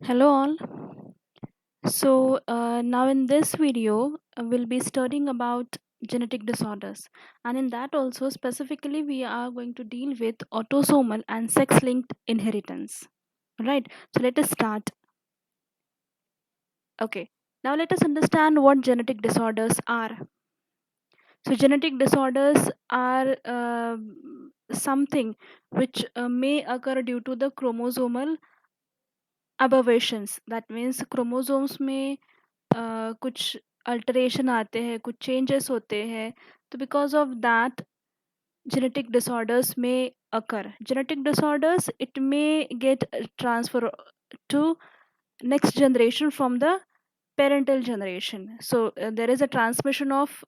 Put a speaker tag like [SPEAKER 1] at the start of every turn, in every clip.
[SPEAKER 1] Hello all. Now in this video we'll be studying about genetic disorders, and in that also specifically we are going to deal with autosomal and sex-linked inheritance. Right. So let us start. Okay. Now let us understand what genetic disorders are. So genetic disorders are something which may occur due to the chromosomal aberrations. That means chromosomes में कुछ alteration आते हैं, कुछ changes होते हैं, तो because of that genetic disorders may occur. Genetic disorders, it may get transfer to next generation from the parental generation. So there is a transmission of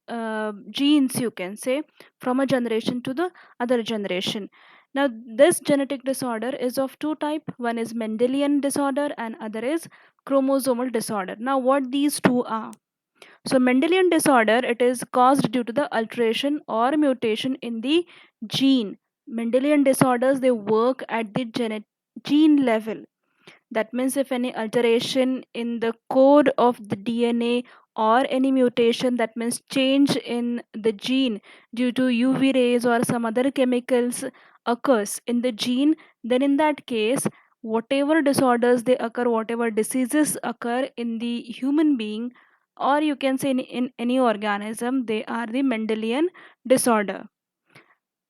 [SPEAKER 1] genes, you can say, from a generation to the other generation. Now this genetic disorder is of two type. One is Mendelian disorder and other is chromosomal disorder. Now what these two are? So Mendelian disorder, it is caused due to the alteration or mutation in the gene. Mendelian disorders, they work at the gene level. That means if any alteration in the code of the DNA or any mutation, that means change in the gene due to UV rays or some other chemicals occurs in the gene, then in that case, whatever disorders they occur, whatever diseases occur in the human being, or you can say in any organism, they are the Mendelian disorder.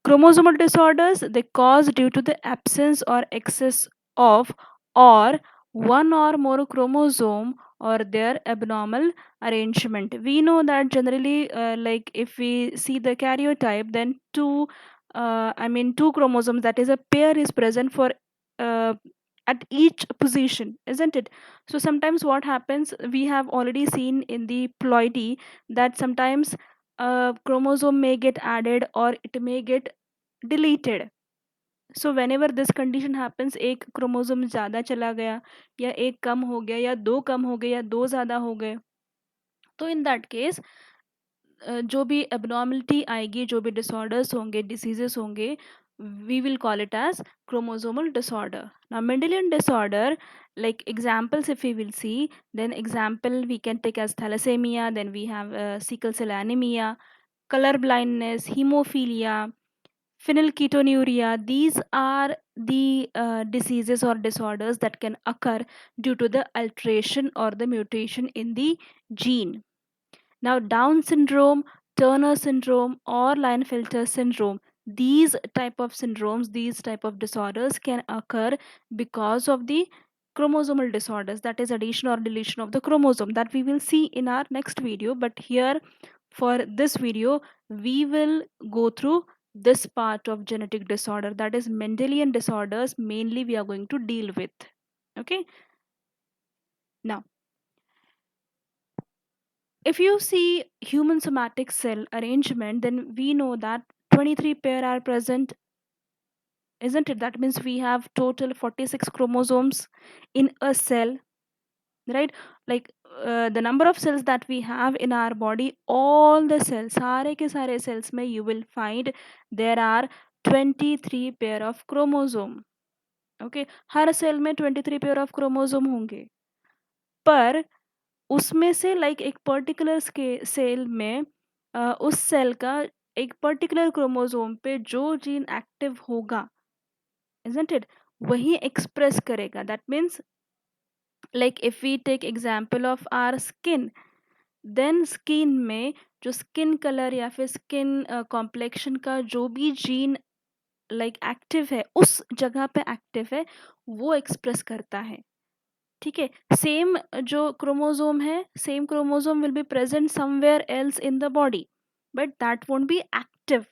[SPEAKER 1] Chromosomal disorders, they cause due to the absence or excess of or one or more chromosome or their abnormal arrangement. We know that generally, like if we see the karyotype, then two chromosomes, that is a pair is present for uh, at each position, isn't it? So sometimes what happens, we have already seen in the ploidy that sometimes a chromosome may get added or it may get deleted. So whenever this condition happens, एक chromosome ज़्यादा चला गया या एक कम हो गया या दो कम हो गए या दो ज़्यादा हो गए, तो इन दैट केस जो भी एबनॉर्मलिटी आएगी, जो भी डिसऑर्डर्स होंगे, डिसीजेस होंगे, we will call it as chromosomal disorder. Now Mendelian disorder, like examples if we will see, then example we can take as thalassemia, then we have sickle cell anemia, color blindness, hemophilia, phenylketonuria. These are the diseases or disorders that can occur due to the alteration or the mutation in the gene. Now Down syndrome, Turner syndrome or Klinefelter syndrome, these type of syndromes, these type of disorders can occur because of the chromosomal disorders, that is addition or deletion of the chromosome, that we will see in our next video. But here for this video we will go through this part of genetic disorder, that is Mendelian disorders mainly we are going to deal with. Okay. Now if you see human somatic cell arrangement, then we know that 23 pair are present, isn't it? That means we have total 46 chromosomes in a cell, right? Like the number of cells that we have in our body, all the cells, सारे के सारे cells में you will find there are 23 pair of chromosome. Okay, हर cell में 23 pair of chromosome होंगे, पर उसमें से लाइक एक पर्टिकुलर सेल में उस सेल का एक पर्टिकुलर क्रोमोसोम पे जो जीन एक्टिव होगा, isn't it, वही एक्सप्रेस करेगा. That means like if we take example of our skin, then skin में जो स्किन कलर या फिर स्किन कॉम्प्लेक्शन का जो भी जीन लाइक एक्टिव है, उस जगह पे एक्टिव है, वो एक्सप्रेस करता है. ठीक है, सेम जो क्रोमोसोम है, same chromosome will be present somewhere else in the body, but that won't be active.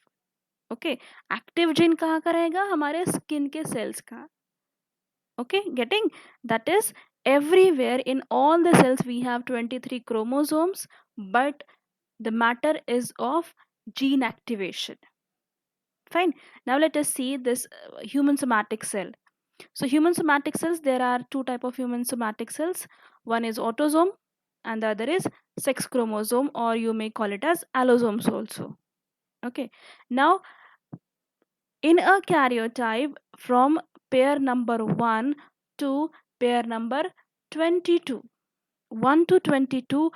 [SPEAKER 1] Okay, active gene कहाँ का रहेगा? हमारे स्किन के सेल्स का. Okay, getting? That is everywhere in all the cells we have 23 chromosomes, but the matter is of gene activation. Fine. Now let us see this human somatic cell. So human somatic cells, there are two type of human somatic cells. One is autosome and the other is sex chromosome, or you may call it as allosomes also. Okay. Now in a karyotype from pair number 1 to pair number 22. 1 to 22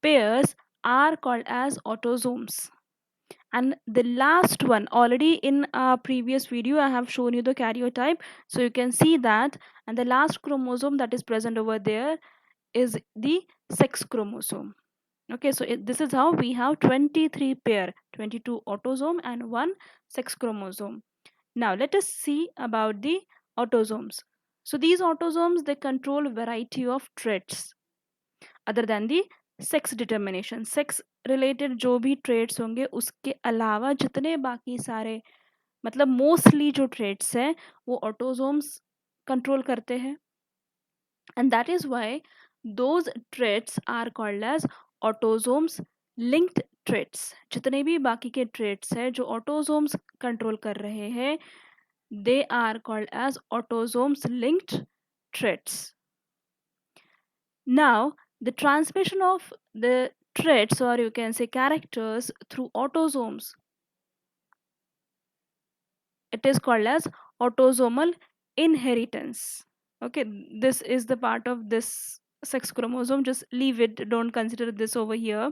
[SPEAKER 1] pairs are called as autosomes. And the last one, already in a previous video I have shown you the karyotype, so you can see that. And the last chromosome that is present over there is the sex chromosome. Okay, so this is how we have 23 pair, 22 autosome and one sex chromosome. Now let us see about the autosomes. So these autosomes, they control variety of traits other than the sex determination. Sex related जो भी traits होंगे उसके अलावा जितने बाकी सारे, मतलब mostly जो traits हैं वो autosomes कंट्रोल करते हैं. And that is why those traits are called as autosomes linked traits. जितने भी बाकी के traits हैं जो autosomes कंट्रोल कर रहे हैं, they are called as autosomes linked traits. Now, the transmission of the traits, or you can say characters, through autosomes, it is called as autosomal inheritance. Okay, this is the part of this sex chromosome. Just leave it, don't consider this over here.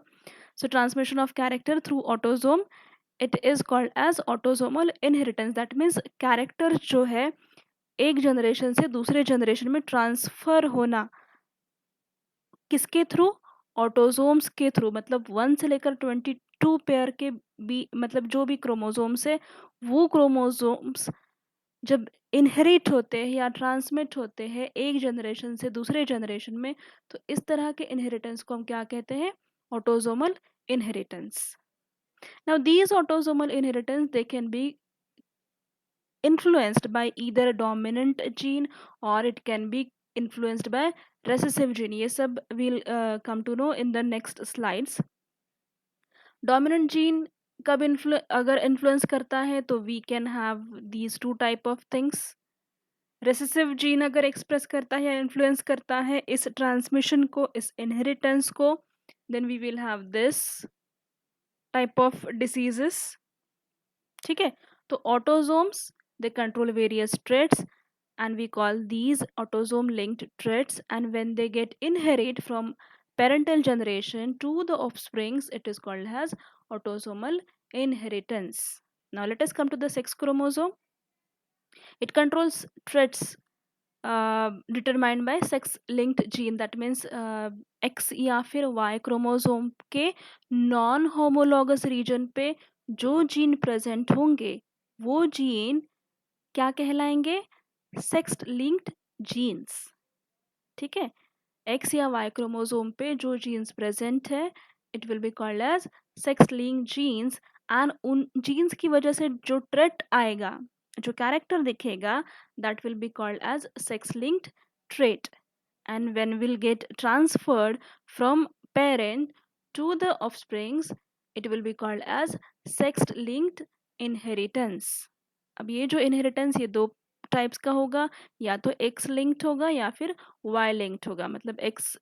[SPEAKER 1] So, transmission of character through autosome, it is called as autosomal inheritance. That means character जो है एक generation से दूसरे generation में transfer होना किसके through? Autosomes के through. मतलब 1 से लेकर 22 पेयर के भी, मतलब जो भी क्रोमोजोम्स है वो क्रोमोजोम्स जब इनहेरिट होते हैं या ट्रांसमिट होते हैं एक जनरेशन से दूसरे जनरेशन में, तो इस तरह के इनहेरिटेंस को हम क्या कहते हैं? Autosomal inheritance. Now these autosomal inheritance they can be influenced by either a dominant gene or it can be influenced by recessive gene. ये सब we'll come to know in the next slides. Dominant gene कब अगर influence करता है तो we can have these two type of things. Recessive gene अगर express करता है या influence करता है इस transmission को, इस inheritance को, then we will have this type of diseases. ठीक है, तो autosomes they control various traits and we call these autosome linked traits, and when they get inherit from parental generation to the offsprings, it is called as autosomal inheritance. Now let us come to the sex chromosome. It controls traits determined by sex linked gene. That means X या फिर Y chromosome के non homologous region पे जो gene present होंगे वो gene क्या कहलाएंगे? Sex linked genes. ठीक है, एक्स या वाई क्रोमोसोम पे जो जीन्स प्रेजेंट है it will be called as sex linked genes. And उन जीन्स की वजह से जो ट्रेट आएगा, जो कैरेक्टर दिखेगा, that will be called as sex linked trait. And when will get transferred from parent to the offsprings, it will be called as sex linked inheritance. अब ये जो इनहेरिटेंस ये दो टाइप्स का होगा, या तो एक्स लिंक्ड होगा या फिर वाई लिंक्ड होगा. मतलब एक्स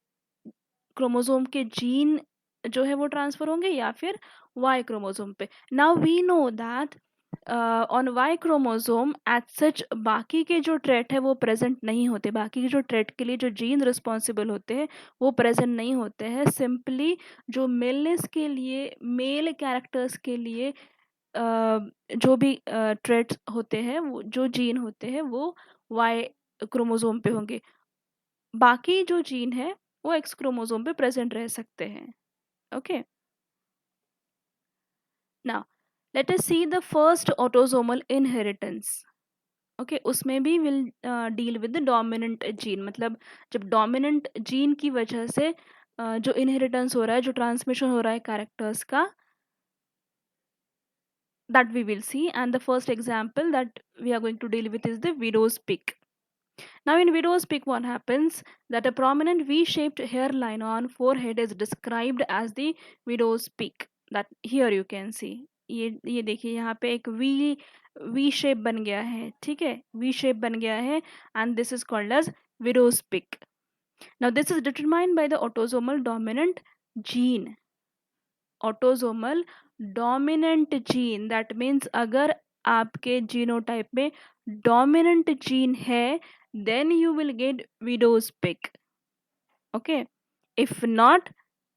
[SPEAKER 1] क्रोमोसोम के जीन जो है वो ट्रांसफर होंगे या फिर वाई क्रोमोसोम पे. Now we know that on Y chromosome at such बाकी के जो ट्रेट है वो प्रेजेंट नहीं होते. बाकी के जो ट्रेट के लिए जो जीन रिस्पॉन्सिबल होते हैं वो प्रेजेंट नहीं होते हैं. सिंपली जो मेलनेस के लिए, मेल कैरेक्टर्स के लिए जो भी ट्रेट्स होते हैं, वो जो जीन होते हैं वो वाई क्रोमोसोम पे होंगे. बाकी जो जीन है वो एक्स क्रोमोसोम पे प्रेजेंट रह सकते हैं. Okay, now let us see the first autosomal inheritance. Okay, उसमें भी will deal with the dominant gene. मतलब जब डोमिनेंट जीन की वजह से जो इनहेरिटेंस हो रहा है, जो ट्रांसमिशन हो रहा है कैरेक्टर्स का, that we will see. And the first example that we are going to deal with is the widow's peak. Now in widow's peak what happens, that a prominent V-shaped hairline on forehead is described as the widow's peak. That here you can see, ये देखिए यहाँ पे एक V shape बन गया है. ठीक है, V शेप बन गया है and this is called as widow's peak. Now this is determined by the autosomal dominant gene. Autosomal dominant gene, that means अगर आपके जीनोटाइप में डोमिनेंट जीन है then you will get widow's peak. Okay, if not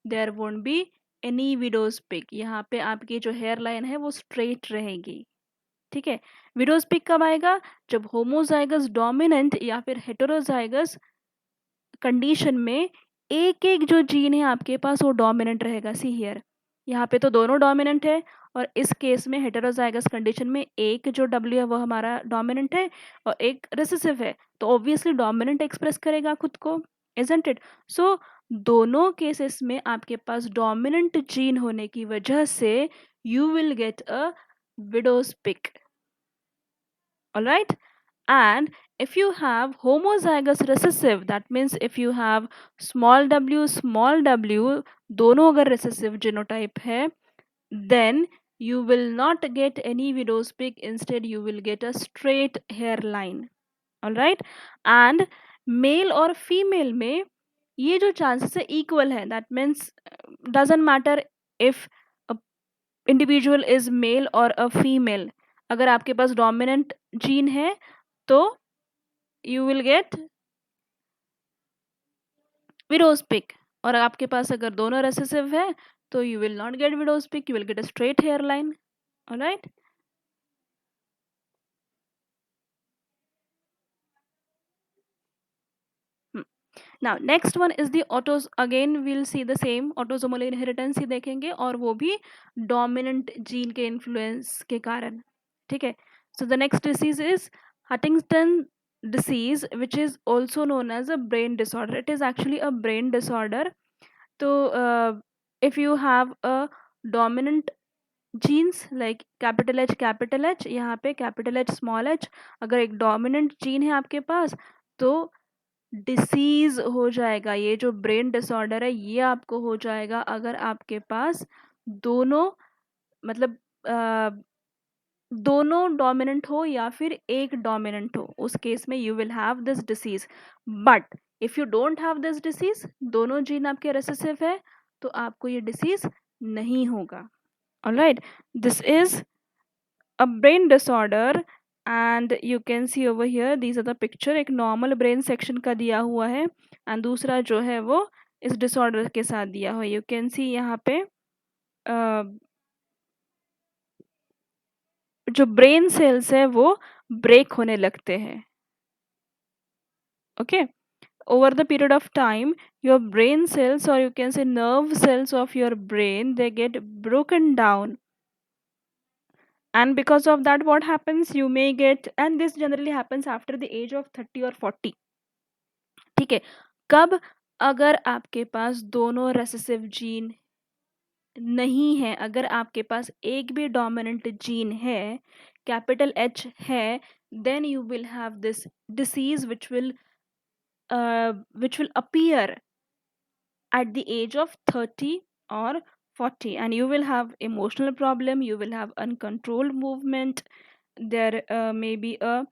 [SPEAKER 1] there won't be any widow's peak, यहाँ पे आपकी जो hair line है वो स्ट्रेट रहेगी। ठीक है, विडोज पिक कब आएगा? जब होमोजाइगस डोमिनेंट या फिर हेटेरोजाइगस कंडीशन में एक एक जो जीन है आपके पास वो डोमिनेंट रहेगा। सी हियर, यहाँ पे तो दोनों डोमिनेंट है, और इस केस में हेटेरोजाइगस कंडीशन में एक जो डब्ल्यू है वो हमारा डोमिनेंट है और एक रिसेसिव है, तो ऑब्वियसली डोमिनेंट एक्सप्रेस करेगा खुद को, इजंट इट? सो दोनों केसेस में आपके पास डोमिनेंट जीन होने की वजह से you will get a widow's peak. Alright, and if you have homozygous recessive, that means if you have small w दोनों अगर recessive genotype है, then you will not get any widow's peak, instead you will get a straight hairline. Alright, and male और female में ये जो chances है equal है, that means doesn't matter if a individual is male or a female, अगर आपके पास dominant gene है तो you will get widow's peak, और आपके पास अगर दोनों रेसेसिव है तो you will not get widow's peak, you will get a straight hair line. Alright, now next one is the autos, again will see the same, autosomal inheritance ही देखेंगे और वो भी डोमिनेंट जीन के इन्फ्लुएंस के कारण। ठीक है, so the next disease is Huntington disease, which is also known as a brain disorder. It is actually a brain disorder. तो if you have a dominant genes like capital H, यहाँ पे capital H small H, अगर एक dominant gene है आपके पास तो disease हो जाएगा। ये जो ब्रेन डिसऑर्डर है ये आपको हो जाएगा अगर आपके पास दोनों, मतलब दोनों डोमिनेंट हो या फिर एक डोमिनेंट हो, उस केस में you will have this disease. But if you don't have this disease, दोनों जीन आपके रेसेसिव है, तो आपको ये डिसीज नहीं होगा। Alright, this is a brain disorder and you can see over here these are the picture, एक normal brain section का दिया हुआ है एंड दूसरा जो है वो इस डिसऑर्डर के साथ दिया हुआ है। यू कैन सी यहाँ पे जो ब्रेन सेल्स है वो ब्रेक होने लगते हैं। Okay, over the period of time your brain cells, or you can say nerve cells of your brain, they get broken down, and because of that what happens, you may get, and this generally happens after the age of 30 or 40। ठीक है, कब? अगर आपके पास दोनों recessive gene नहीं है, अगर आपके पास एक भी डोमिनेंट जीन है, कैपिटल एच है, then you will have this disease which will appear at the age of 30 or 40, and you will have emotional problem, you will have uncontrolled movement, there may be a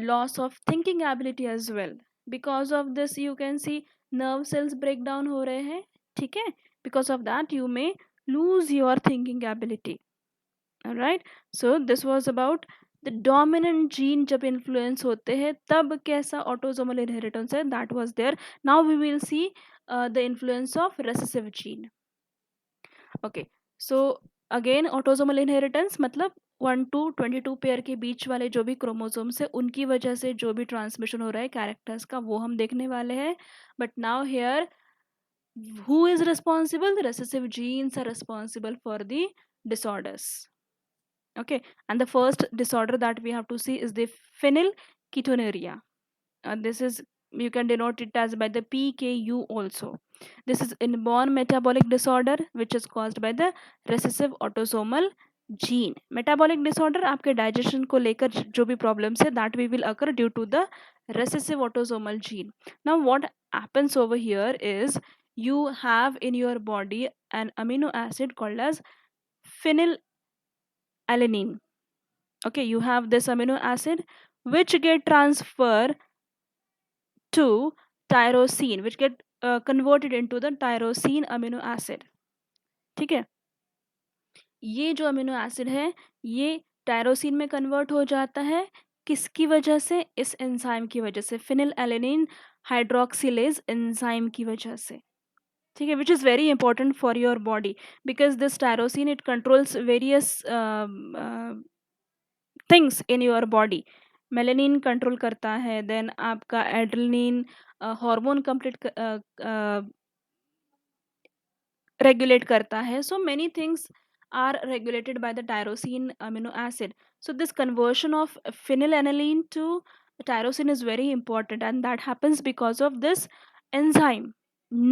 [SPEAKER 1] loss of thinking ability as well, because of this you can see nerve cells break down हो रहे हैं। ठीक है, because of that you may lose your thinking ability। alright, so this was about the dominant gene जब influence होते हैं तब कैसा autosomal inheritance है, that was there। now we will see the influence of recessive gene। okay, so again autosomal inheritance मतलब 1 to 22 pair के बीच वाले जो भी क्रोमोसोम्स है उनकी वजह से जो भी ट्रांसमिशन हो रहा है कैरेक्टर्स का, वो हम देखने वाले हैं। But now here who is responsible? The recessive genes are responsible for the disorders। okay, and the first disorder that we have to see is the phenylketonuria। this is, you can denote it as by the PKU also। this is inborn metabolic disorder which is caused by the recessive autosomal gene। metabolic disorder आपके digestion को लेकर जो भी problems है that we will occur due to the recessive autosomal gene। now what happens over here is you have in your body an amino acid called as phenylalanine। okay, you have this amino acid which get transferred to tyrosine, which get converted into the tyrosine amino acid। ठीक है, ये जो amino acid है ये tyrosine में convert हो जाता है, किसकी वजह से? इस एंजाइम की वजह से, फिनिलएलैनिन हाइड्रोक्सिलेज एंजाइम की वजह से। ठीक है, which is very important for your body because this tyrosine it controls various things in your body. Melanin control करता है, देन आपका एड्रेनलिन हार्मोन कंप्लीट regulate करता है. So many things are regulated by the tyrosine amino acid. So this conversion of phenylalanine to tyrosine is very important, and that happens because of this enzyme.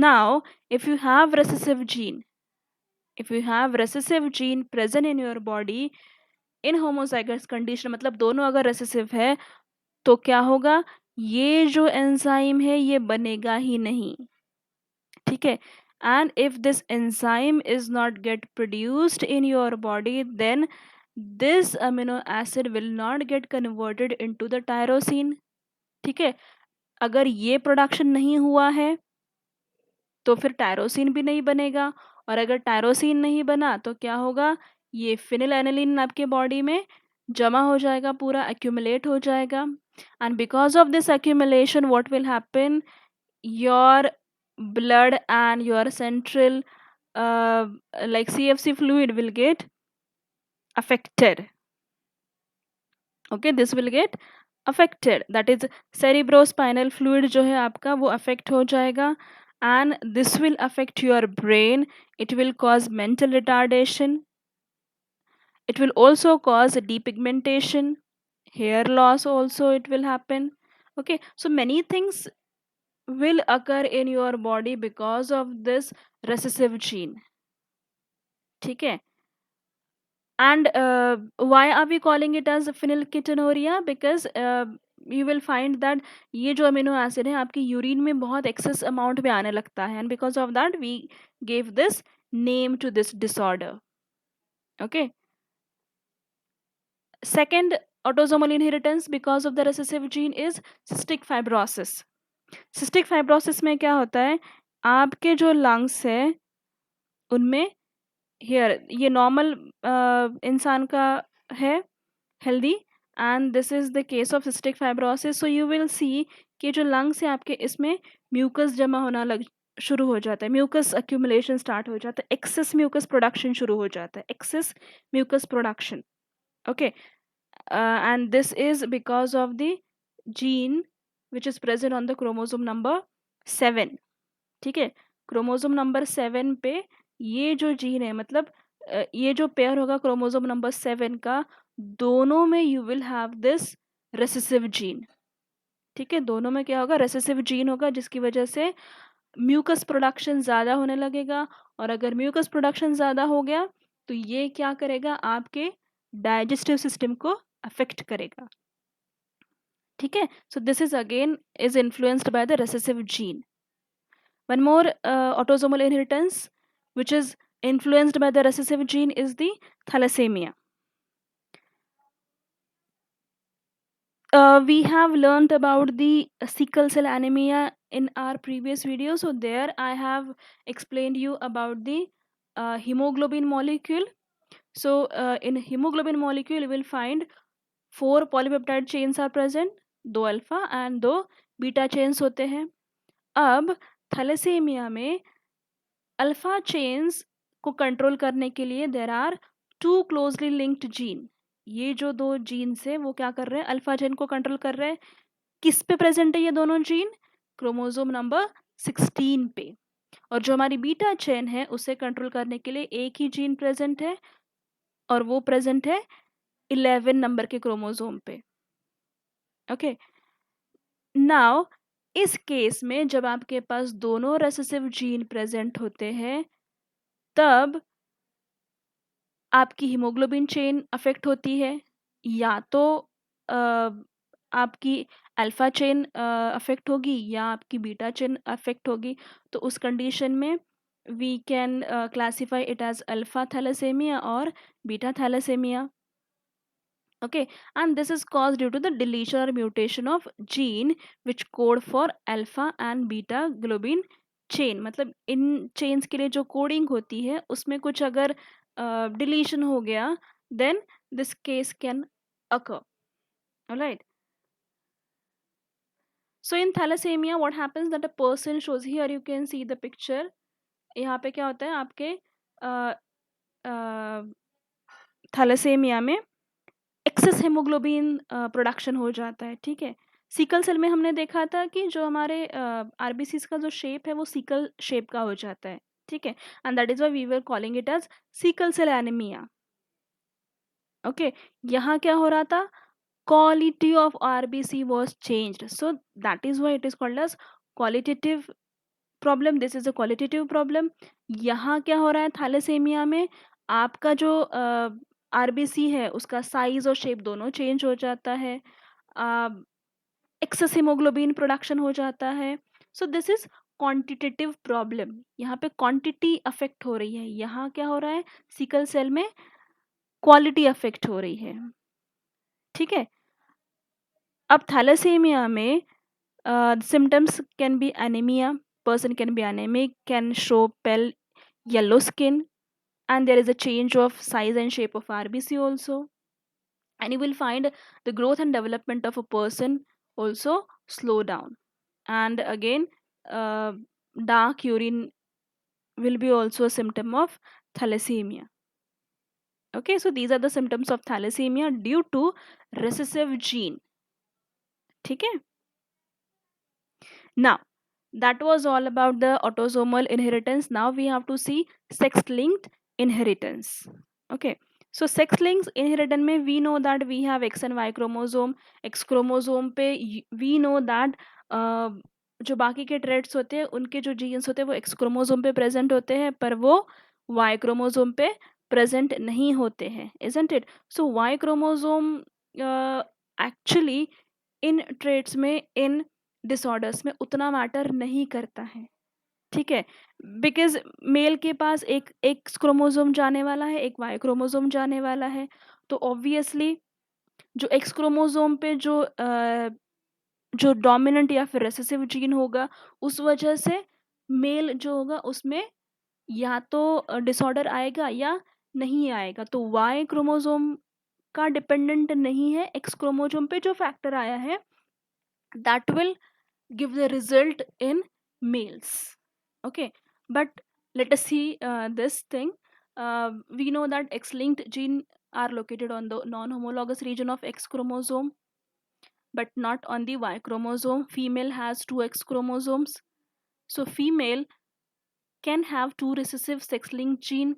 [SPEAKER 1] Now if you have recessive gene, if you have recessive gene present in your body in homozygous condition, मतलब दोनों अगर recessive है तो क्या होगा, ये जो enzyme है ये बनेगा ही नहीं. ठीक है, and if this enzyme is not get produced in your body, then this amino acid will not get converted into the tyrosine. ठीक है, अगर ये प्रोडक्शन नहीं हुआ है तो फिर टायरोसिन भी नहीं बनेगा, और अगर टायरोसिन नहीं बना तो क्या होगा, ये फिनिलएलैनिन आपके बॉडी में जमा हो जाएगा, पूरा एक्यूमुलेट हो जाएगा. And because of this accumulation what will happen, your blood and your central like CFC fluid will get affected. Okay, this will get affected, that is cerebrospinal fluid जो है आपका वो affect हो जाएगा, and this will affect your brain. It will cause mental retardation. It will also cause depigmentation, hair loss also it will happen. Okay, so many things will occur in your body because of this recessive gene. ठीक है, and why are we calling it as phenylketonuria? Because you will find that ये जो amino acid है आपकी urine में बहुत excess amount में आने लगता है, and because of that we gave this name to this disorder. Okay, second autosomal inheritance because of the recessive gene is cystic fibrosis. Cystic fibrosis में क्या होता है, आपके जो लंग्स है उनमें, हियर ये नॉर्मल इंसान का है, healthy, and this is the case of cystic fibrosis. So you will see कि जो लंग्स है आपके, इसमें म्यूकस जमा होना लग शुरू हो जाता है, म्यूकस एक्यूमुलेशन स्टार्ट हो जाता है, एक्सेस म्यूकस प्रोडक्शन शुरू हो जाता है, excess mucus production. Okay, and this is because of the gene which is present on the chromosome number 7. ठीक है, क्रोमोसोम नंबर 7 पे ये जो जीन है, मतलब ये जो पेयर होगा क्रोमोसोम नंबर 7 का, दोनों में you will have this recessive gene. ठीक है, दोनों में क्या होगा, रेसेसिव जीन होगा, जिसकी वजह से म्यूकस प्रोडक्शन ज़्यादा होने लगेगा, और अगर म्यूकस प्रोडक्शन ज़्यादा हो गया तो ये क्या करेगा, आपके डाइजेस्टिव सिस्टम को अफेक्ट करेगा. ठीक है, सो this is again is influenced by the recessive gene. One more autosomal inheritance which is influenced by the recessive gene is the thalassemia. We have learned about the sickle cell anemia in our previous video. So there I have explained you about the hemoglobin molecule. So in hemoglobin molecule you will find 4 polypeptide chains are present, 2 alpha and 2 beta chains होते हैं. अब thalassaemia में alpha chains को control करने के लिए there are 2 closely linked gene. ये जो 2 जीन्स है वो क्या कर रहे हैं, अल्फा चेन को कंट्रोल कर रहे हैं. किस पे प्रेजेंट है ये दोनों जीन, क्रोमोसोम नंबर 16 पे. और जो हमारी बीटा चेन है उसे कंट्रोल करने के लिए एक ही जीन प्रेजेंट है, और वो प्रेजेंट है 11 नंबर के क्रोमोसोम पे. ओके, नाउ इस केस में जब आपके पास दोनों रेसेसिव जीन प्रेजेंट होते हैं, तब आपकी हीमोग्लोबिन चेन अफेक्ट होती है, या तो आपकी अल्फा चेन अफेक्ट होगी या आपकी बीटा चेन अफेक्ट होगी. तो उस कंडीशन में we can classify it as alpha thalassemia और beta thalassemia. Okay, and this is caused due to the deletion or mutation of gene which code for alpha and beta globin chain. मतलब इन chains के लिए जो coding होती है उसमें कुछ अगर deletion हो गया then this case can occur. All right. So in thalassemia, what happens that a person shows, here you can see the picture. यहाँ पे क्या होता है आपके थैलेसेमिया में एक्सेस हेमोग्लोबिन प्रोडक्शन हो जाता है, ठीक है। सिकल सेल में हमने देखा था कि जो हमारे आरबीसीज का जो शेप है वो सिकल शेप का हो जाता है, ठीक है, and that is why we were calling it as sickle cell anaemia. Okay, यहाँ क्या हो रहा था, quality of RBC was changed, so that is why it is called as qualitative problem. This is a qualitative problem. यहाँ क्या हो रहा है थैलेसेमिया में, आपका जो आरबीसी है उसका साइज और शेप दोनों चेंज हो जाता है, एक्सेस हीमोग्लोबिन प्रोडक्शन हो जाता है। सो दिस इज क्वांटिटेटिव प्रॉब्लम, यहाँ पे क्वांटिटी अफेक्ट हो रही है, यहाँ क्या हो रहा है सिकल सेल में क्वालिटी अफेक्ट हो रही है, ठीक है। अब थैलेसेमिया में symptoms can be anemia, person can be anemic, can show pale yellow skin, and there is a change of size and shape of RBC also, and you will find the growth and development of a person also slow down, and again uh, dark urine will be also a symptom of thalassemia. Okay, so these are the symptoms of thalassemia due to recessive gene, ठीक है। Now, that was all about the autosomal inheritance. Now we have to see sex linked inheritance. Okay, so sex linked inheritance में we know that we have X and Y chromosome. X chromosome पे we know that जो बाकी के traits होते हैं उनके जो genes होते हैं वो X chromosome पे present होते हैं, पर वो Y chromosome पे present नहीं होते हैं, isn't it? So Y chromosome actually in traits में, इन डिसऑर्डर्स में उतना मैटर नहीं करता है, ठीक है। बिकॉज मेल के पास एक एक्स क्रोमोसोम जाने वाला है, एक वाई क्रोमोसोम जाने वाला है, तो ऑब्वियसली जो एक्स क्रोमोसोम पे जो डोमिनेंट या फिर रेसेसिव जीन होगा, उस वजह से मेल जो होगा उसमें या तो डिसऑर्डर आएगा या नहीं आएगा। तो वाई क्रोमोसोम का डिपेंडेंट नहीं है एक्स क्रोमोसोम पे जो फैक्टर आया है, that will give the result in males. Okay, but let us see this thing. We know that X-linked gene are located on the non-homologous region of X chromosome, but not on the Y chromosome. Female has two X chromosomes, so female can have two recessive sex-linked gene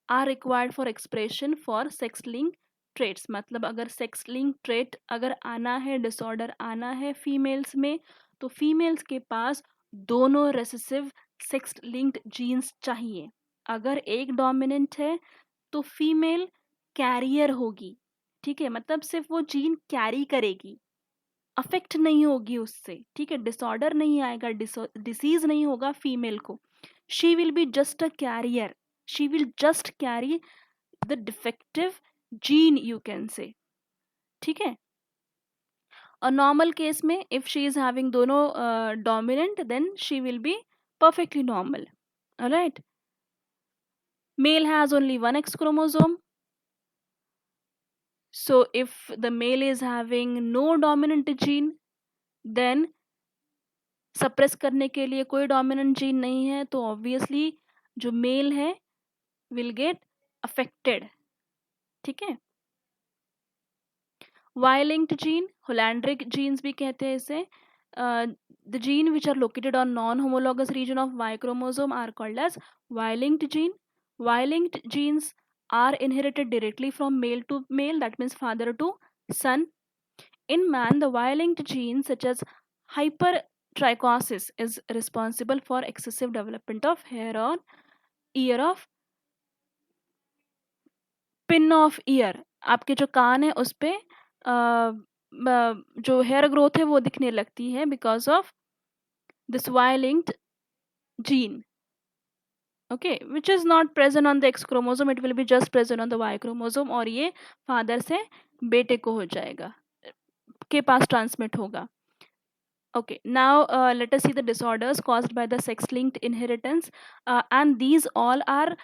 [SPEAKER 1] are required for expression for sex-linked traits. मतलब अगर sex link trait अगर आना है, disorder आना है females में, तो females के पास दोनों रेसेसिव सेक्स लिंक्ड जीन्स चाहिए। अगर एक डोमिनेंट है तो फीमेल कैरियर होगी, ठीक है, मतलब सिर्फ वो जीन कैरी करेगी, अफेक्ट नहीं होगी उससे, ठीक है, डिसऑर्डर नहीं आएगा, डिसीज नहीं होगा फीमेल को। She will be just a carrier, she will just carry the defective gene, you can say, ठीक है। और नॉर्मल केस में इफ शी इज हैविंग दोनों dominant, then she will be perfectly normal. All right, male has only one X chromosome, so if the male is having no dominant gene, then suppress करने के लिए कोई dominant gene नहीं है, तो obviously जो mail है विल गेट अफेक्टेड, ठीक है। Y linked gene, holandric genes भी कहते हैं इसे, the gene which are located on non homologous region of Y chromosome are called as Y linked gene. Y linked genes are inherited directly from male to male, that means father to son. In man, the Y-linked genes such as hypertrichosis is responsible for excessive development of hair on ear of pin of ear. आपके जो कान है उस पे जो hair growth है वो दिखने लगती है because of this Y-linked gene. Okay, which is not present on the X chromosome, it will be just present on the Y chromosome, और ये फादर से बेटे को हो जाएगा, के पास ट्रांसमिट होगा। Okay, now let us see the disorders caused by the sex-linked inheritance, and these all are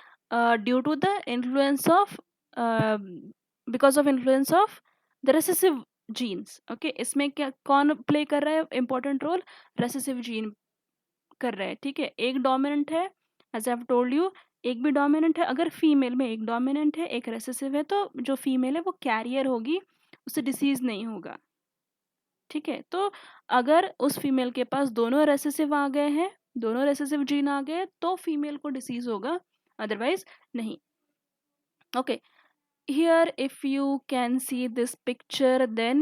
[SPEAKER 1] due to the influence of, because of influence of the recessive genes, okay, इसमें क्या कौन प्ले कर रहा है important role? Recessive gene कर रहा है, ठीक है। एक डोमिनेंट है, as I have told you, एक भी डोमिनेंट है। अगर फीमेल में एक डोमिनेंट है एक रेसेसिव है तो जो फीमेल है वो कैरियर होगी, उससे डिसीज नहीं होगा, ठीक है। तो अगर उस फीमेल के पास दोनों रेसेसिव आ गए हैं, दोनों रेसेसिव जीन आ गए तो फीमेल को डिसीज होगा, अदरवाइज नहीं। Okay, here if you can see this picture, then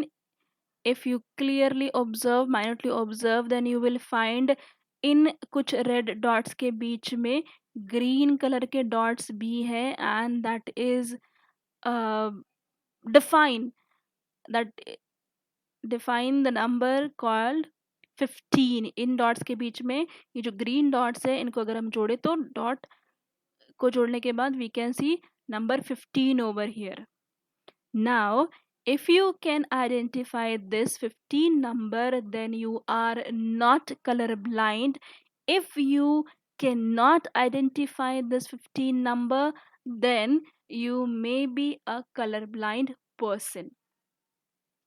[SPEAKER 1] if you clearly observe, minutely observe, then you will find इन कुछ रेड डॉट्स के बीच में ग्रीन कलर के डॉट्स भी है, and that is define that define the number called 15। In dots के बीच में ये जो ग्रीन डॉट्स है इनको अगर हम जोड़े तो डॉट को जोड़ने के बाद we can see number 15 over here. Now, if you can identify this 15 number, then you are not colorblind. If you cannot identify this 15 number, then you may be a colorblind person.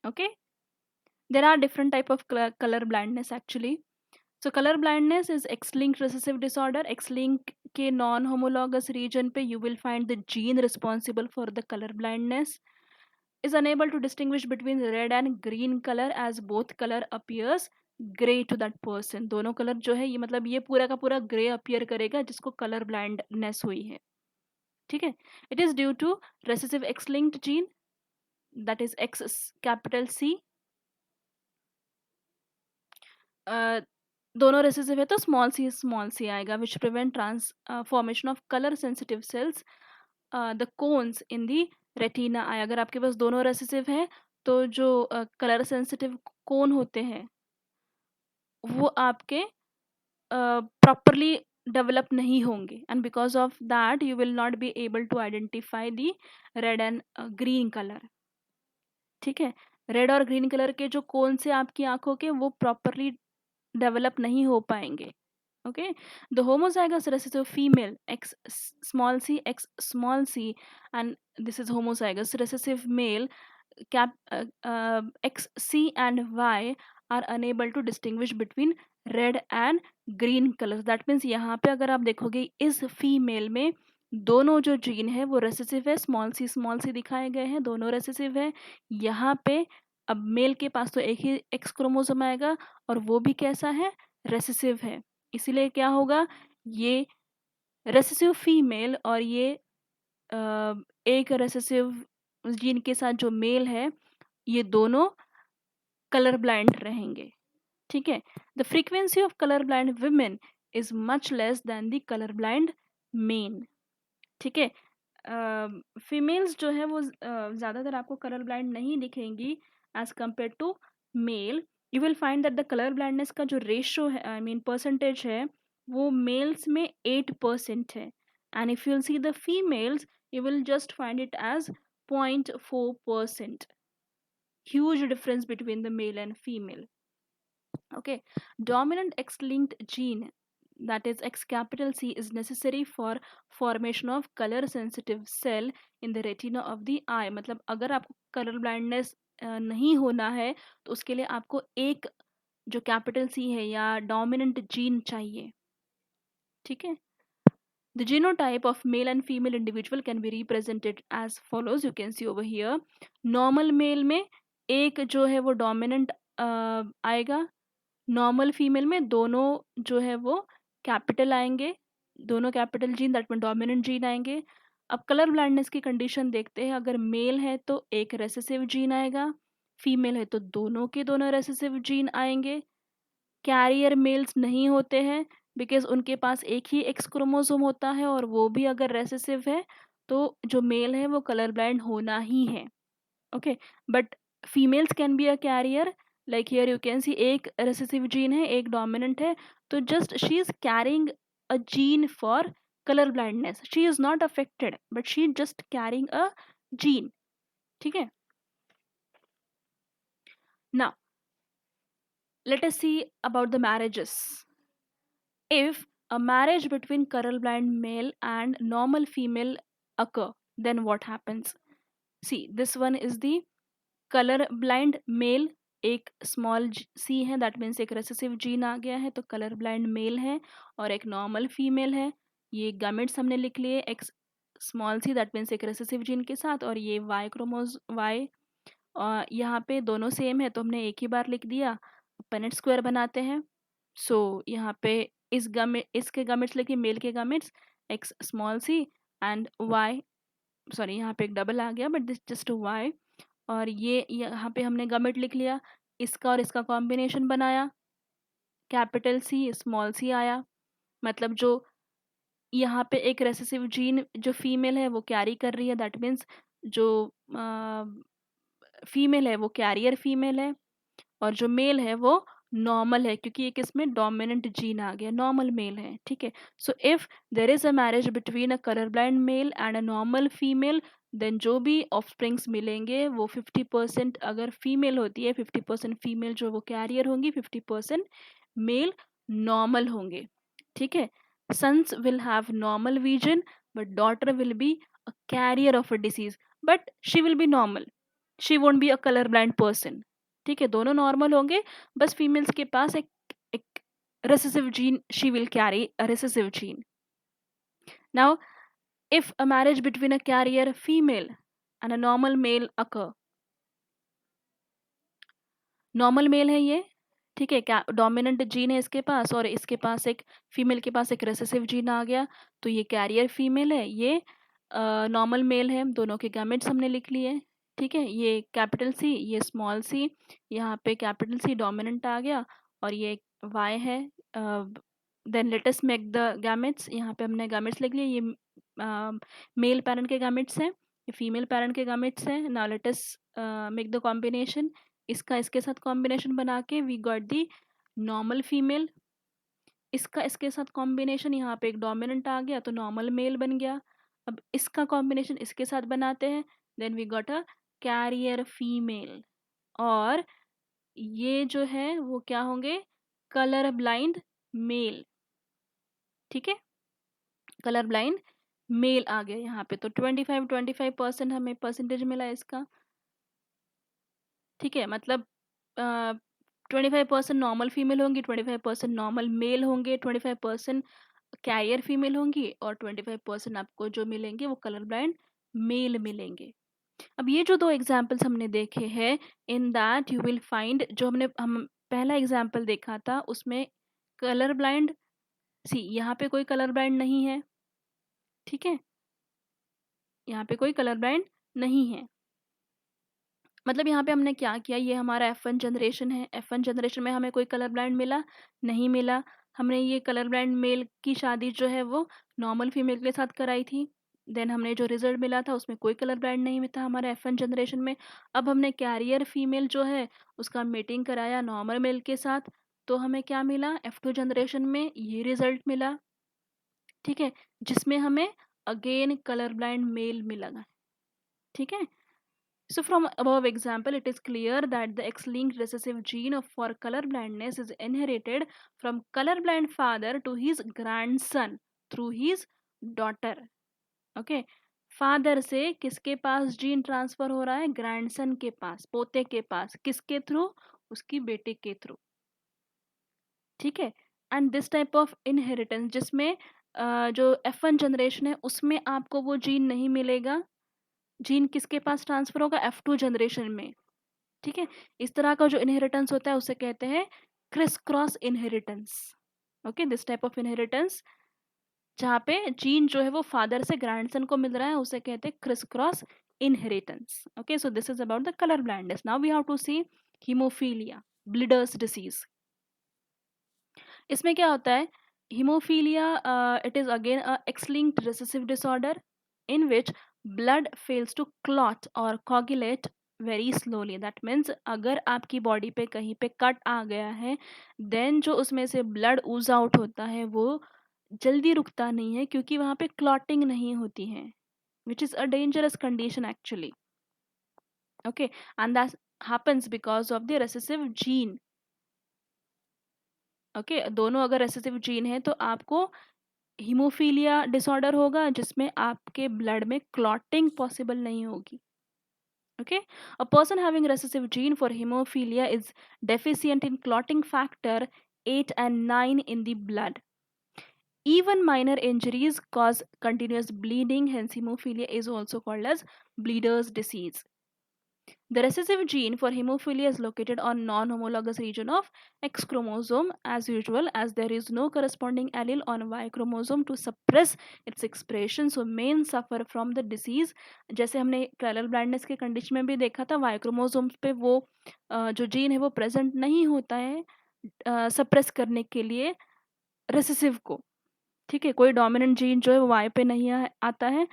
[SPEAKER 1] Okay? There are different type of color blindness actually. So color blindness is X-linked recessive disorder. X-linked के non-homologous region पे you will find the gene responsible for the color blindness. Is unable to distinguish between red and green color as both color appears gray to that person. दोनों colour जो है ये मतलब ये पूरा का पूरा ग्रे अपीयर करेगा जिसको कलर ब्लाइंडनेस हुई है, ठीक है। It is due to recessive X linked gene, that is X capital C. दोनों रेसेसिव है तो स्मॉल सी आएगा, which prevent transformation of colour sensitive cells the cones in the retina eye. अगर आपके पास दोनों रेसेसिव हैं तो जो कलर सेंसिटिव कोन होते हैं वो आपके प्रॉपरली डेवलप नहीं होंगे, and because of that you will not be able to identify the red and green colour, ठीक है। रेड और ग्रीन कलर के जो कोन से आपकी आंखों के वो प्रॉपरली डेवलप नहीं हो पाएंगे, okay. The homozygous recessive female x small c and this is homozygous recessive male cap x c and y are unable to distinguish between red and green colors. That means यहाँ पे अगर आप देखोगे इस female में दोनों जो gene है वो रेसेसिव है, स्मॉल सी दिखाए गए हैं, दोनों रेसेसिव है। यहाँ पे अब मेल के पास तो एक ही एक्स क्रोमोसोम आएगा और वो भी कैसा है, रेसेसिव है। इसीलिए क्या होगा, ये रेसेसिव फीमेल और ये एक रेसेसिव जीन के साथ जो मेल है ये दोनों कलर ब्लाइंड रहेंगे, ठीक है। The frequency of colour blind women is much less than the colour blind main, ठीक है। फीमेल्स जो है वो ज़्यादातर आपको कलर ब्लाइंड नहीं दिखेंगी as compare to male. You will find that the colour blindness का जो रेशो है, आई मीन परसेंटेज है, वो मेल्स में 8% है, and if you'll see the females you will just find it as 0.4%। Huge difference between the male and female, okay. Dominant X-linked gene, that is X capital C, is necessary for formation of color sensitive cell in the retina of the eye. मतलब अगर आपको colour blindness नहीं होना है तो उसके लिए आपको एक जो कैपिटल सी है या डोमिनेंट जीन चाहिए, ठीक है। The genotype of male and female individual can be represented as follows. You can see over here. Normal male में एक जो है वो डोमिनेंट आएगा, नॉर्मल फीमेल में दोनों जो है वो कैपिटल आएंगे, दोनों capital gene, that mean dominant gene आएंगे। अब कलर ब्लाइंडनेस की कंडीशन देखते हैं। अगर मेल है तो एक रेसेसिव जीन आएगा, फीमेल है तो दोनों के दोनों रेसेसिव जीन आएंगे। कैरियर मेल्स नहीं होते हैं बिकॉज उनके पास एक ही एक्स क्रोमोसोम होता है और वो भी अगर रेसेसिव है तो जो मेल है वो कलर ब्लाइंड होना ही है, okay. But females can be a carrier, like here you can see एक रेसेसिव जीन है एक डोमिनेंट है, तो just she is carrying a gene for colour blindness. She is not affected but she is just carrying a gene, ठीक है। Now let us see about the marriages. If a marriage between colorblind male and normal female occur, then what happens? See, this one is the colour blind mail एक small C है, that means एक recessive gene आ गया है, तो colour blind mail है, और एक normal female है। ये गैमेट्स हमने लिख लिए, एक स्मॉल सी दैट मीन्स एक रेसेसिव जीन के साथ, और ये वाई यहाँ पे दोनों सेम है तो हमने एक ही बार लिख दिया। पनेट स्क्वायर बनाते हैं। सो यहाँ पे इसके गैमेट्स लिखिए, मेल के gametes X small c and Y, sorry यहाँ पे एक डबल आ गया बट दिस जस्ट वाई, और ये यहाँ पे हमने गैमेट लिख लिया। इसका और इसका कॉम्बिनेशन बनाया, कैपिटल सी स्मॉल सी आया। मतलब जो यहाँ पे एक रेसेसिव जीन जो फीमेल है वो कैरी कर रही है, दैट मीन्स जो फीमेल है वो कैरियर फीमेल है, और जो मेल है वो नॉर्मल है, क्योंकि एक इसमें डोमिनेंट जीन आ गया, नॉर्मल मेल है। ठीक है, so if there is a marriage between a colour blind male and a normal female, then जो भी ऑफस्प्रिंग्स मिलेंगे वो 50% अगर फीमेल होती है, 50% फीमेल जो वो कैरियर होंगी, 50% मेल नॉर्मल होंगे। ठीक है, sons will have normal vision but daughter will be a carrier of a disease, but she will be normal, she won't be a color blind person। ठीक है, दोनों नॉर्मल होंगे, बस फीमेल्स के पास एक recessive gene, she will carry a recessive gene। now if a marriage between a carrier female and a normal male occur, normal male है ये, ठीक है, क्या डोमिनेंट जीन है इसके पास, और इसके पास एक फीमेल के पास एक रेसेसिव जीन आ गया, तो ये कैरियर फीमेल है, ये नॉर्मल मेल है, दोनों के गैमेट्स हमने लिख लिए। ठीक है, ये कैपिटल सी, ये स्मॉल सी, यहाँ पे कैपिटल सी डोमिनेंट आ गया, और ये वाई है। Then let us make the gametes, यहाँ पे हमने गैमेट्स लिख लिए, ये मेल पेरेंट के गैमेट्स हैं, ये फीमेल पेरेंट के गैमेट्स हैं। Now let us make the combination, इसका इसके साथ कॉम्बिनेशन बना के we got the normal female, इसका इसके साथ कॉम्बिनेशन, यहाँ पे एक डोमिनेंट आ गया तो नॉर्मल मेल बन गया। अब इसका कॉम्बिनेशन इसके साथ बनाते हैं, then we got a carrier female, और ये जो है वो क्या होंगे, कलर ब्लाइंड मेल। ठीक है, कलर ब्लाइंड मेल आ गया यहाँ पे, तो 25% हमें परसेंटेज मिला इसका। ठीक है, मतलब 25% नॉर्मल फीमेल होंगी, 25% नॉर्मल मेल होंगे, 25% कैरियर फीमेल होंगी, और 25% आपको जो मिलेंगे वो कलर ब्लाइंड मेल मिलेंगे। अब ये जो दो एग्जाम्पल्स हमने देखे हैं, in that you will find, जो हम पहला एग्जाम्पल देखा था उसमें कलर ब्लाइंड, सी यहाँ पे कोई कलर ब्लाइंड नहीं है। ठीक है, यहाँ पे कोई कलर ब्लाइंड नहीं है, मतलब यहाँ पे हमने क्या किया, ये हमारा F1 जनरेशन है, F1 जनरेशन में हमें कोई कलर ब्लाइंड मिला नहीं मिला, हमने ये कलर ब्लाइंड मेल की शादी जो है वो नॉर्मल फीमेल के साथ कराई थी, देन हमने जो रिजल्ट मिला था उसमें कोई कलर ब्लाइंड नहीं था हमारे F1 जनरेशन में। अब हमने कैरियर फीमेल जो है उसका मेटिंग कराया नॉर्मल मेल के साथ, तो हमें क्या मिला, F2 जनरेशन में ये रिजल्ट मिला। ठीक है, जिसमें हमें अगेन कलर ब्लाइंड मेल मिला। ठीक है, so from above example, it is clear that the X-linked recessive gene for color blindness is inherited from colorblind father to his grandson through his daughter। Okay, father से किसके पास gene transfer हो रहा है, grandson के पास, पोते के पास, किसके through, उसकी बेटे के थ्रू। ठीक है, and this type of inheritance जिसमें जो F1 जनरेशन है उसमें आपको वो जीन नहीं मिलेगा, जीन किसके पास ट्रांसफर होगा, F2 जनरेशन में। ठीक है, इस तरह का जो इनहेरिटेंस होता है उसे कहते हैं criss cross inheritance. Okay, this type of inheritance जहाँ पे जीन जो है वो फादर से ग्रैंडसन को मिल रहा है उसे कहते हैं criss cross inheritance. Okay, so this is about the colour blindness. Now we have to see haemophilia, bleeders disease. इसमें क्या होता है, haemophilia it is again a X-linked recessive disorder in which blood fails to clot or coagulate very slowly, that means अगर आपकी body पे कहीं पे cut आ गया है, देन जो उसमें से ब्लड ऊज आउट होता है वो जल्दी रुकता नहीं है, क्योंकि वहाँ पे क्लॉटिंग नहीं होती है, which is a dangerous condition actually. Okay, and that happens because of the recessive gene. Okay, दोनों अगर रेसेसिव जीन है तो आपको हीमोफीलिया डिसऑर्डर होगा जिसमें आपके ब्लड में क्लॉटिंग पॉसिबल नहीं होगी। Okay, a person having recessive gene for hemophilia is deficient in clotting factor 8 and 9 in the blood. Even minor injuries cause continuous bleeding, hence hemophilia is also called as bleeder's disease. The recessive gene for hemophilia is located on non-homologous region of X chromosome as usual, as there is no corresponding allele on Y chromosome to suppress its expression. So men suffer from the disease. जैसे हमने colour blindness के condition में भी देखा था, Y chromosomes पे वो जो जीन है वो प्रेजेंट नहीं होता है सप्रेस करने के लिए रेसेसिव को. ठीक है, कोई डोमिनेंट जीन जो है वो वाई पे नहीं आता है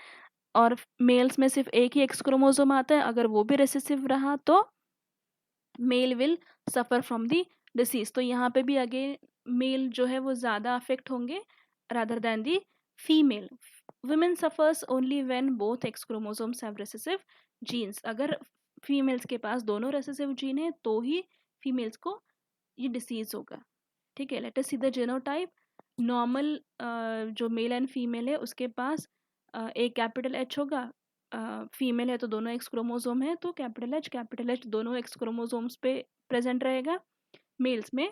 [SPEAKER 1] और मेल्स में सिर्फ एक ही एक्स क्रोमोसोम आता है. अगर वो भी रेसेसिव रहा तो male will suffer from the disease. तो यहाँ पे भी अगेन मेल जो है वो ज़्यादा अफेक्ट होंगे rather than the female. Women suffers only when both X chromosomes have recessive genes. अगर फीमेल्स के पास दोनों रेसेसिव जीन है तो ही फीमेल्स को ये डिसीज होगा. ठीक है, let us see the genotype. Normal जो मेल एंड फीमेल है उसके पास एक कैपिटल एच होगा. फीमेल है तो दोनों एक्स क्रोमोसोम है तो कैपिटल एच दोनों एक्स क्रोमोसोम्स पे प्रेजेंट रहेगा. मेल्स में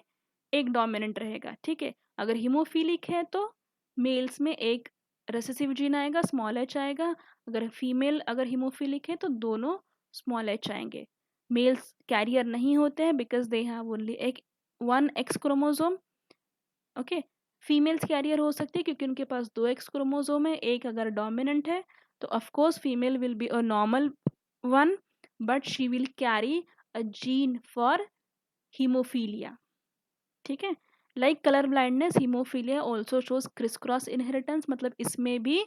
[SPEAKER 1] एक डोमिनेंट रहेगा. ठीक है, अगर हीमोफिलिक है तो मेल्स में एक रेसेसिव जीन आएगा, स्मॉल एच आएगा. अगर हीमोफिलिक है तो दोनों स्मॉल एच आएंगे. मेल्स कैरियर नहीं होते हैं बिकॉज दे हैव ओनली एक one X chromosome. Okay, females carrier हो सकती है क्योंकि उनके पास दो एक्स क्रोमोसोम है. एक अगर डोमिनेंट है तो of course female will be a normal one, but she will carry a gene for haemophilia. ठीक है, like colour blindness, haemophilia also shows Chris cross inheritance. मतलब इसमें भी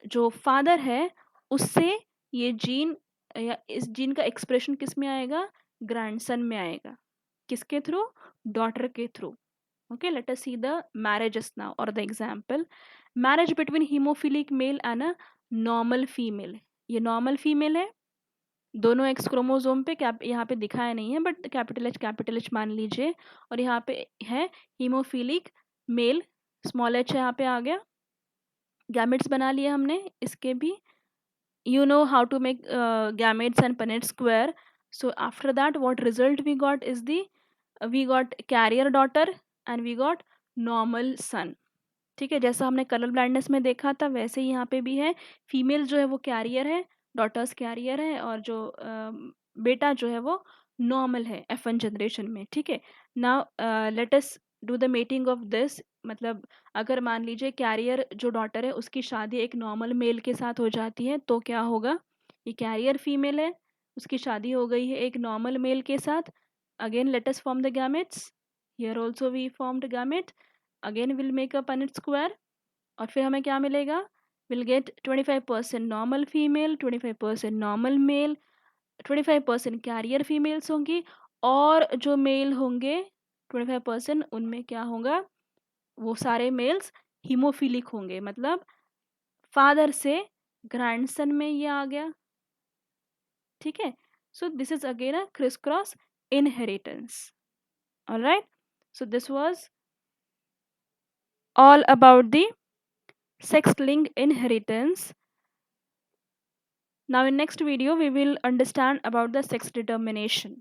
[SPEAKER 1] जो फादर है उससे ये जीन या इस जीन का एक्सप्रेशन किस में आएगा, ग्रैंडसन में आएगा. किसके थ्रू, डॉटर के through. Okay, let us see the marriages now or the example. Marriage between hemophilic male and a normal female. ये normal female है, दोनों एक्स क्रोमोसोम पे यहाँ पे दिखाया नहीं है बट कैपिटल एच मान लीजिए. और यहाँ पे है हीमोफिलिक मेल, स्मॉल एच यहाँ पे आ गया. गैमेट्स बना लिए हमने इसके भी. You know how to make gametes and Punnett square. So after that what result we got is we got carrier daughter and we got normal son. ठीक है, जैसा हमने कलर ब्लाइंडनेस में देखा था वैसे ही यहाँ पे भी है. फीमेल जो है वो कैरियर है, डॉटर्स कैरियर है, और जो बेटा जो है वो नॉर्मल है F1 जनरेशन में. ठीक है, now let us do the mating of this. मतलब अगर मान लीजिए कैरियर जो डॉटर है उसकी शादी एक नॉर्मल मेल के साथ हो जाती है तो क्या होगा. ये कैरियर फीमेल है, उसकी शादी हो गई है एक नॉर्मल मेल के साथ. Again let us form the gametes. Here also we formed gamete. Again will make a Punnett square और फिर हमें क्या मिलेगा, will get 25% normal female, 25% normal male, 25% carrier females होंगी. और जो मेल होंगे 25% उनमें क्या होगा, वो सारे मेल्स हीमोफिलिक होंगे. मतलब फादर से ग्रैंडसन में ये आ गया. ठीक है, सो this is again a Chris cross inheritance. Alright, so this was all about the sex-linked inheritance. Now in next video we will understand about the sex determination.